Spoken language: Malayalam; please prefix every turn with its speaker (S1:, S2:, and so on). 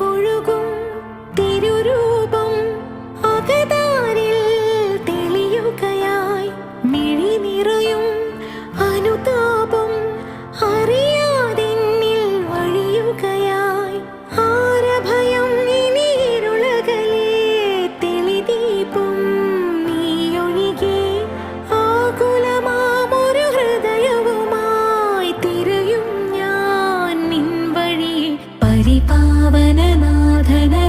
S1: ഒഴുകും തിരുരൂപം അകതാരിൽ തെളിയുകയായി. മിഴി നിറയും അനുതാപം അറിയാതെന്നിൽ വഴിയുകയായി. ആരഭയം ഇനി ഇരുളകലേ തെളിദീപം നീയൊഴികെ. ആകുലമാമൊരു ഹൃദയവുമായി തിരയും ഞാൻ നിൻ വഴിയെ. പരിപാവനനാഥന